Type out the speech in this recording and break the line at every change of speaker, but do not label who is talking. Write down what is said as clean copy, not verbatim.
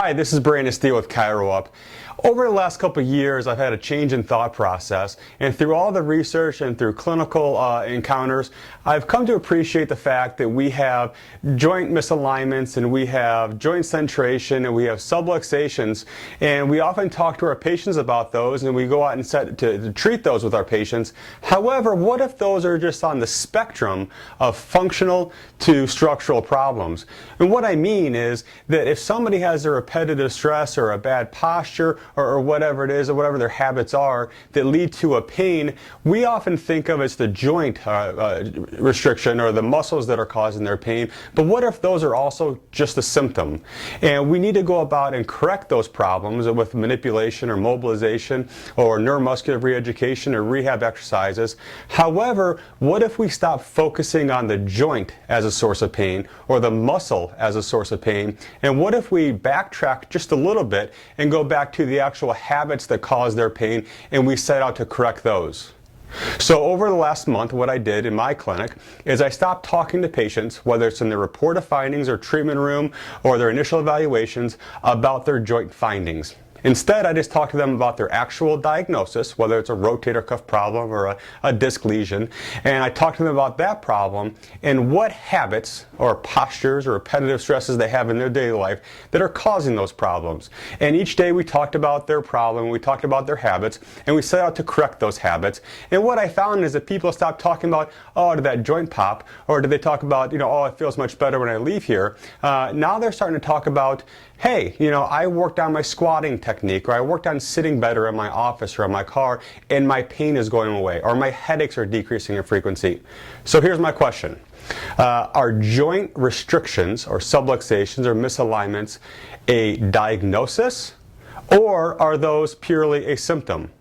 Hi, this is Brandon Steele with ChiroUp. Over the last couple of years, I've had a change in thought process, and through all the research and through clinical encounters, I've come to appreciate the fact that we have joint misalignments, and we have joint centration, and we have subluxations, and we often talk to our patients about those, and we go out and to treat those with our patients. However, what if those are just on the spectrum of functional to structural problems? And what I mean is that if somebody has a repetitive stress or a bad posture or whatever it is, or whatever their habits are that lead to a pain, we often think of as the joint restriction or the muscles that are causing their pain. But what if those are also just a symptom? And we need to go about and correct those problems with manipulation or mobilization or neuromuscular reeducation or rehab exercises. However, what if we stop focusing on the joint as a source of pain or the muscle as a source of pain? And what if we backtrack just a little bit and go back to the actual habits that cause their pain, and we set out to correct those? So over the last month, what I did in my clinic is I stopped talking to patients, whether it's in their report of findings or treatment room or their initial evaluations, about their joint findings. Instead, I just talked to them about their actual diagnosis, whether it's a rotator cuff problem or a disc lesion, and I talked to them about that problem and what habits or postures or repetitive stresses they have in their daily life that are causing those problems. And each day we talked about their problem, we talked about their habits, and we set out to correct those habits. And what I found is that people stopped talking about, oh, did that joint pop? Or did they talk about, oh, it feels much better when I leave here? Now they're starting to talk about, hey, I worked on my squatting technique, or I worked on sitting better in my office or in my car, and my pain is going away, or my headaches are decreasing in frequency. So here's my question. Are joint restrictions or subluxations or misalignments a diagnosis, or are those purely a symptom?